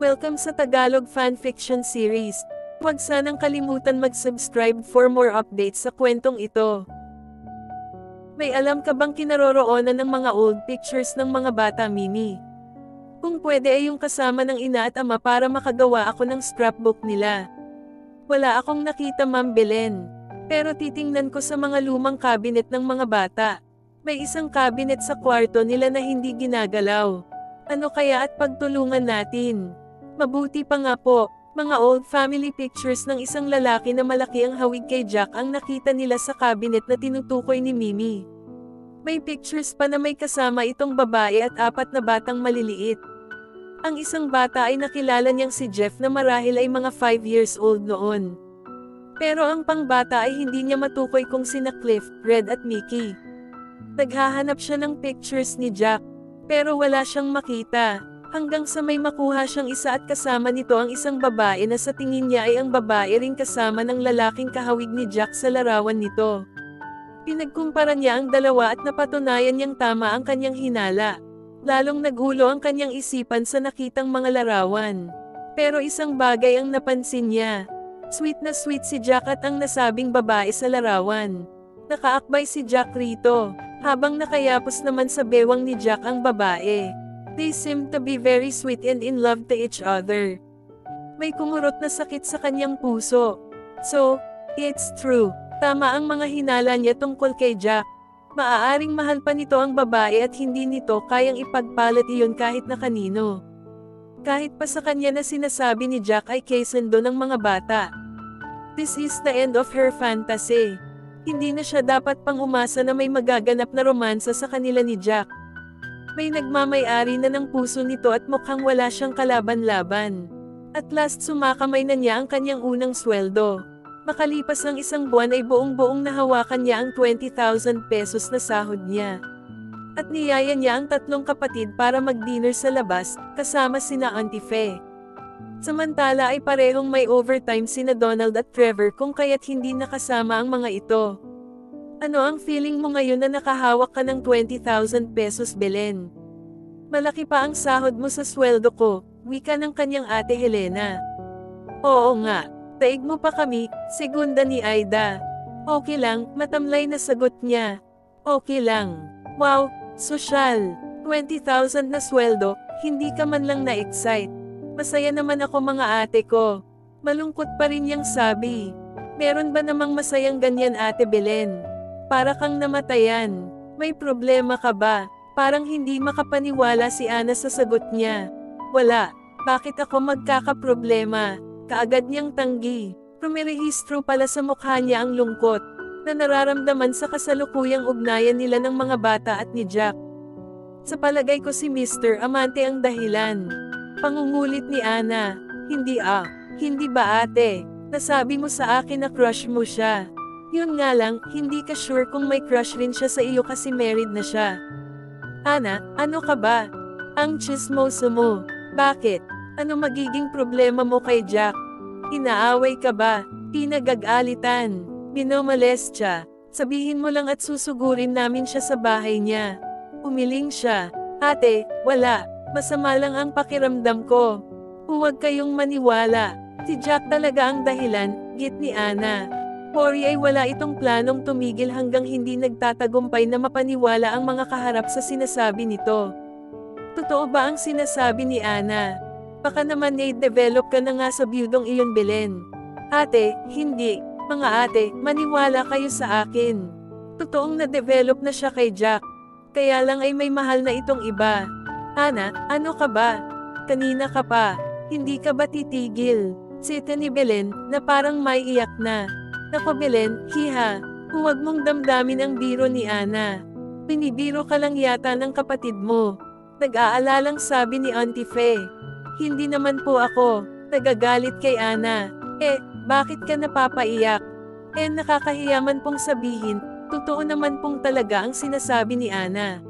Welcome sa Tagalog Fanfiction Series. Huwag sanang kalimutan mag-subscribe for more updates sa kwentong ito. May alam ka bang kinaroroonan ng mga old pictures ng mga bata, Mimi? Kung pwede ay yung kasama ng ina at ama para makagawa ako ng scrapbook nila. Wala akong nakita, Ma'am Belen. Pero titingnan ko sa mga lumang cabinet ng mga bata. May isang cabinet sa kwarto nila na hindi ginagalaw. Ano kaya at pagtulungan natin? Mabuti pa nga po, mga old family pictures ng isang lalaki na malaki ang hawig kay Jack ang nakita nila sa cabinet na tinutukoy ni Mimi. May pictures pa na may kasama itong babae at 4 na batang maliliit. Ang isang bata ay nakilala niyang si Jeff na marahil ay mga 5 years old noon. Pero ang pangbata ay hindi niya matukoy kung sina Cliff, Red at Mickey. Naghahanap siya ng pictures ni Jack, pero wala siyang makita, hanggang sa may makuha siyang isa at kasama nito ang isang babae na sa tingin niya ay ang babae ring kasama ng lalaking kahawig ni Jack sa larawan nito. Pinagkumpara niya ang dalawa at napatunayan niyang tama ang kanyang hinala. Lalong naghulo ang kanyang isipan sa nakitang mga larawan. Pero isang bagay ang napansin niya. Sweet na sweet si Jack at ang nasabing babae sa larawan. Nakaakbay si Jack rito, habang nakayapos naman sa bewang ni Jack ang babae. They seem to be very sweet and in love to each other. May kumurot na sakit sa kanyang puso. So, it's true. Tama ang mga hinala niya tungkol kay Jack. Maaaring mahal pa nito ang babae at hindi nito kayang ipagpalit iyon kahit na kanino. Kahit pa sa kanya na sinasabi ni Jack ay kaysundo ng mga bata. This is the end of her fantasy. Hindi na siya dapat pang umasa na may magaganap na romansa sa kanila ni Jack. May nagmamay-ari na ng puso nito at mukhang wala siyang kalaban-laban. At last sumakamay na niya ang kanyang unang sweldo. Makalipas ang isang buwan ay buong-buong nahawakan niya ang 20,000 pesos na sahod niya. At niyaya niya ang 3 kapatid para mag-dinner sa labas, kasama sina Auntie Fe. Samantala ay parehong may overtime sina Donald at Trevor kung kaya't hindi nakasama ang mga ito. Ano ang feeling mo ngayon na nakahawak ka ng 20,000 pesos, Belen? Malaki pa ang sahod mo sa sweldo ko, wika ng kanyang ate Helena. Oo nga, daig mo pa kami, segunda ni Aida. Okay lang, matamlay na sagot niya. Okay lang. Wow, sosyal. 20,000 na sweldo, hindi ka man lang na-excite. Masaya naman ako mga ate ko. Malungkot pa rin niyang sabi. Meron ba namang masayang ganyan, Ate Belen? Para kang namatayan. May problema ka ba? Parang hindi makapaniwala si Ana sa sagot niya. Wala. Bakit ako magkakaproblema? Kaagad niyang tanggi. Rumirehistro pala sa mukha niya ang lungkot na nararamdaman sa kasalukuyang ugnayan nila ng mga bata at ni Jack. Sa palagay ko si Mr. Amante ang dahilan. Pangungulit ni Ana. Hindi ba ate? Nasabi mo sa akin na crush mo siya. Yun nga lang, hindi ka sure kung may crush rin siya sa iyo kasi married na siya. Ana, ano ka ba? Ang chismoso mo. Bakit? Ano magiging problema mo kay Jack? Inaaway ka ba? Pinagagalitan? Minomolestya? Sabihin mo lang at susugurin namin siya sa bahay niya. Umiling siya. Ate, wala. Masama lang ang pakiramdam ko. Huwag kayong maniwala. Si Jack talaga ang dahilan, git ni Ana. Cory ay wala itong planong tumigil hanggang hindi nagtatagumpay na mapaniwala ang mga kaharap sa sinasabi nito. Totoo ba ang sinasabi ni Ana? Baka naman develop ka na nga sa biyudong iyon, Belen. Ate, hindi. Mga ate, maniwala kayo sa akin. Totoong na-develop na siya kay Jack. Kaya lang ay may mahal na itong iba. Ana, ano ka ba? Kanina ka pa. Hindi ka ba titigil? Sita ni Belen, na parang may iyak na. Nako Belen, hiha. Huwag mong damdamin ang biro ni Ana. Binibiro ka lang yata ng kapatid mo. Nag-aalalang sabi ni Auntie Fe. Hindi naman po ako. Nagagalit kay Ana. Bakit ka napapaiyak? Nakakahiyaman pong sabihin, totoo naman pong talaga ang sinasabi ni Ana.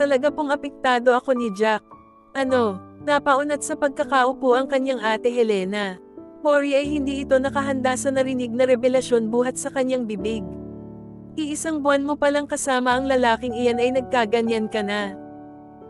Talaga pong apektado ako ni Jack. Napaunat sa pagkakaupo ang kanyang ate Helena. Cory ay hindi ito nakahanda sa narinig na revelasyon buhat sa kanyang bibig. Iisang buwan mo palang kasama ang lalaking iyan ay nagkaganyan ka na.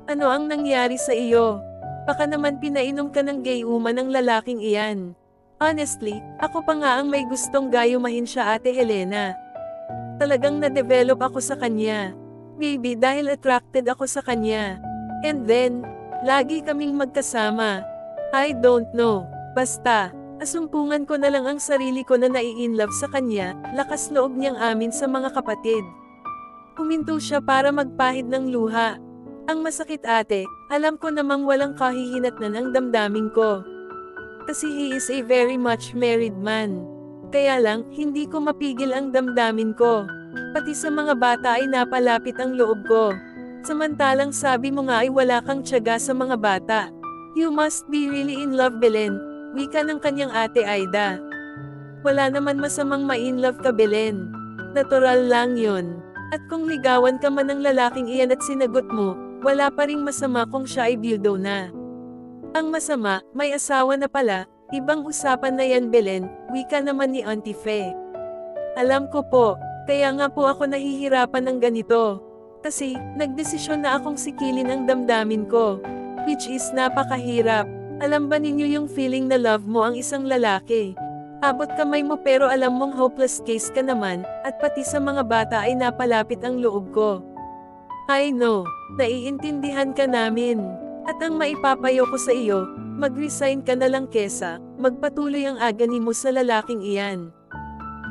Ano ang nangyari sa iyo? Baka naman pinainom ka ng gayuma ng lalaking iyan. Honestly, ako pa nga ang may gustong gayumahin siya, Ate Helena. Talagang na-develop ako sa kanya. Maybe dahil attracted ako sa kanya. And then, lagi kaming magkasama. I don't know. Basta, asumpungan ko na lang ang sarili ko na nai-inlove sa kanya, lakas loob niyang amin sa mga kapatid. Huminto siya para magpahid ng luha. Ang masakit, ate, alam ko namang walang kahihinatnan ang damdamin ko. Kasi he is a very much married man. Kaya lang, hindi ko mapigil ang damdamin ko. Pati sa mga bata ay napalapit ang loob ko. Samantalang sabi mo nga ay wala kang tiyaga sa mga bata. You must be really in love, Belen, wika ng kanyang ate Aida. Wala naman masamang ma-in-love ka, Belen. Natural lang yun. At kung ligawan ka man ng lalaking iyan at sinagot mo, wala pa ring masama kung siya ay bildo na. Ang masama, may asawa na pala, ibang usapan na yan, Belen, wika naman ni Auntie Fe. Alam ko po, kaya nga po ako nahihirapan ng ganito. Kasi, nagdesisyon na akong sikilin ang damdamin ko. Which is napakahirap. Alam ba ninyo yung feeling na love mo ang isang lalaki? Abot kamay mo pero alam mong hopeless case ka naman, at pati sa mga bata ay napalapit ang loob ko. I know, naiintindihan ka namin. At ang maipapayo ko sa iyo, mag-resign ka na lang kesa, magpatuloy ang agani mo sa lalaking iyan.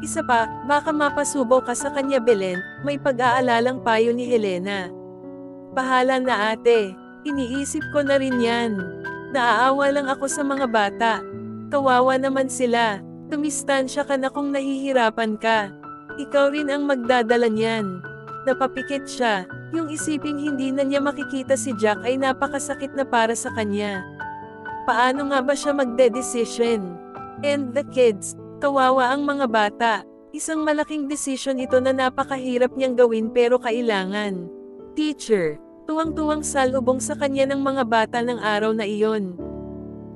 Isa pa, baka mapasubo ka sa kanya, Belen, may pag-aalalang payo ni Helena. Bahala na, ate, iniisip ko na rin yan. Naaawa lang ako sa mga bata. Kawawa naman sila, tumistansya ka na kung nahihirapan ka. Ikaw rin ang magdadala niyan. Napapikit siya, yung isiping hindi na niya makikita si Jack ay napakasakit na para sa kanya. Paano nga ba siya magde-decision? And the kids, kawawa ang mga bata. Isang malaking decision ito na napakahirap niyang gawin pero kailangan. Teacher, tuwang-tuwang salubong sa kanya ng mga bata ng araw na iyon.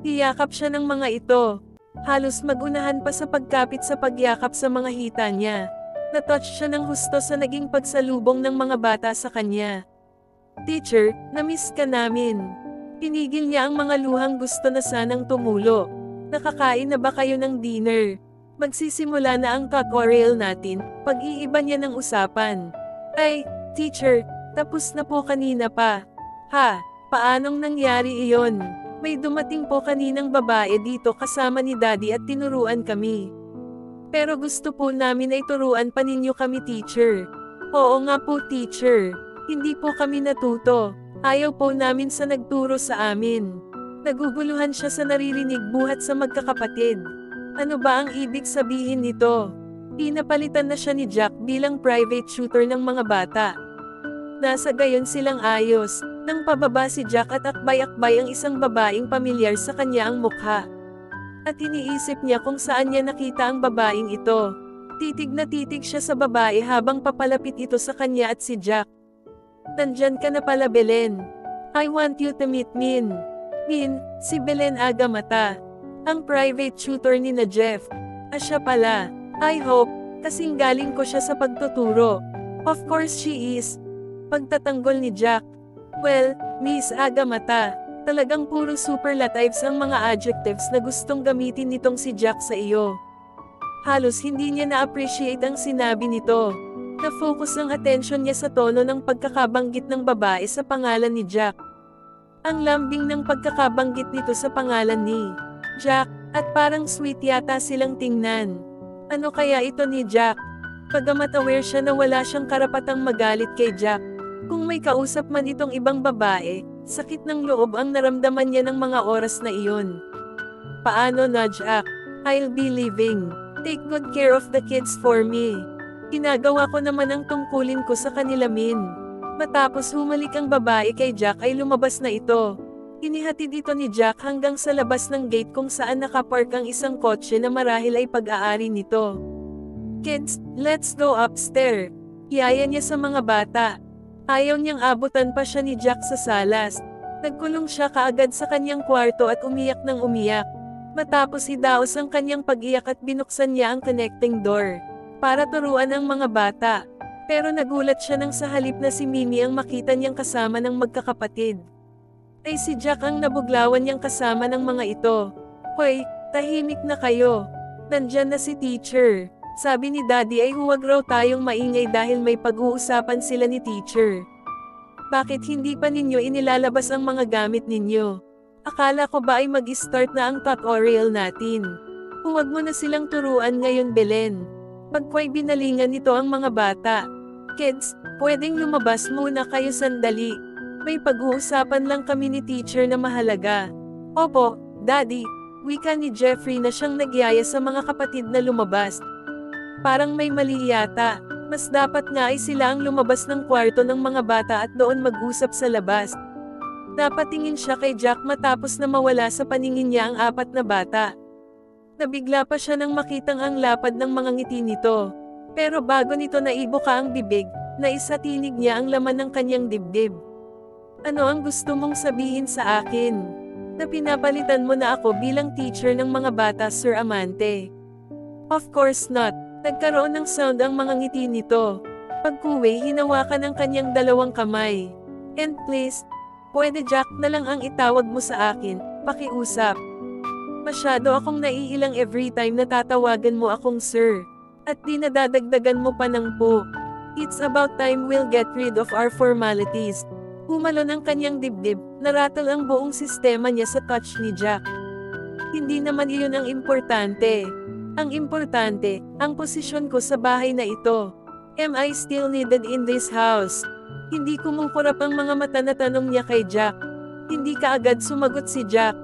Iyakap siya ng mga ito. Halos magunahan pa sa pagkapit sa pagyakap sa mga hita niya. Na-touch siya ng husto sa naging pagsalubong ng mga bata sa kanya. Teacher, na-miss ka namin. Pinigil niya ang mga luhang gusto na sanang tumulo. Nakakain na ba kayo ng dinner? Magsisimula na ang tutorial natin, pag-iiba niya ng usapan. Ay, teacher, tapos na po kanina pa. Ha, paanong nangyari iyon? May dumating po kaninang babae dito kasama ni Daddy at tinuruan kami. Pero gusto po namin ay turuan pa ninyo kami, teacher. Oo nga po, teacher. Hindi po kami natuto. Ayaw po namin sa nagturo sa amin. Naguguluhan siya sa naririnig buhat sa magkakapatid. Ano ba ang ibig sabihin nito? Pinapalitan na siya ni Jack bilang private tutor ng mga bata. Nasa gayon silang ayos, nang pababa si Jack at akbay-akbay ang isang babaeng pamilyar sa kanya ang mukha. At iniisip niya kung saan niya nakita ang babaeng ito. Titig na titig siya sa babae habang papalapit ito sa kanya at si Jack. Nandyan ka na pala, Belen. I want you to meet Min. Min, si Belen Agamata. Ang private tutor ni na Jeff. Siya pala. I hope, kasing galing ko siya sa pagtuturo. Of course she is. Pagtatanggol ni Jack. Well, Miss Agamata. Talagang puro superlatives ang mga adjectives na gustong gamitin nitong si Jack sa iyo. Halos hindi niya na-appreciate ang sinabi nito. Na-focus ang atensyon niya sa tono ng pagkakabanggit ng babae sa pangalan ni Jack. Ang lambing ng pagkakabanggit nito sa pangalan ni Jack, at parang sweet yata silang tingnan. Ano kaya ito ni Jack? Bagamat aware siya na wala siyang karapatang magalit kay Jack. Kung may kausap man itong ibang babae, sakit ng loob ang naramdaman niya ng mga oras na iyon. Paano na, Jack? I'll be leaving. Take good care of the kids for me. Ginagawa ko naman ang tungkulin ko sa kanila, Min. Matapos humalik ang babae kay Jack ay lumabas na ito. Inihatid ito ni Jack hanggang sa labas ng gate kung saan nakapark ang isang kotse na marahil ay pag-aari nito. Kids, let's go upstairs. Iyaya niya sa mga bata. Ayaw niyang abutan pa siya ni Jack sa salas. Nagkulong siya kaagad sa kanyang kwarto at umiyak ng umiyak. Matapos hidaos ang kanyang pag-iyak at binuksan niya ang connecting door para turuan ang mga bata. Pero nagulat siya nang sa halip na si Mimi ang makita niyang kasama ng magkakapatid. ay si Jack ang nabuglawan niyang kasama ng mga ito. Hoy, tahimik na kayo. Nandyan na si teacher. Sabi ni Daddy ay huwag raw tayong maingay dahil may pag-uusapan sila ni teacher. Bakit hindi pa ninyo inilalabas ang mga gamit ninyo? Akala ko ba ay mag-start na ang tutorial natin? Huwag mo na silang turuan ngayon, Belen. Pagkway binalingan nito ang mga bata. Kids, pwedeng lumabas muna kayo sandali. May pag-uusapan lang kami ni teacher na mahalaga. Opo, Daddy, wika ni Jeffrey na siyang nagyaya sa mga kapatid na lumabas. Parang may mali yata. Mas dapat nga ay sila ang lumabas ng kwarto ng mga bata at doon mag-usap sa labas. Napatingin siya kay Jack matapos na mawala sa paningin niya ang apat na bata. Nabigla pa siya nang makitang ang lapad ng mga ngiti nito. Pero bago nito naibuka ang bibig, naisatinig niya ang laman ng kanyang dibdib. Ano ang gusto mong sabihin sa akin? Na pinapalitan mo na ako bilang teacher ng mga bata, Sir Amante. Of course not. Nagkaroon ng sound ang mga ngiti nito. Pagkuwi, hinawakan ang kanyang dalawang kamay. And please, pwede Jack na lang ang itawag mo sa akin, pakiusap. Masyado akong naiilang every time na tatawagan mo akong sir. At di nadadagdagan mo pa ng po. It's about time we'll get rid of our formalities. Humalon ang kanyang dibdib, naratol ang buong sistema niya sa touch ni Jack. Hindi naman iyon ang importante. Ang importante, ang posisyon ko sa bahay na ito. Am I still needed in this house? Hindi kumukurap ang mga mata na tanong niya kay Jack. Hindi kaagad sumagot si Jack.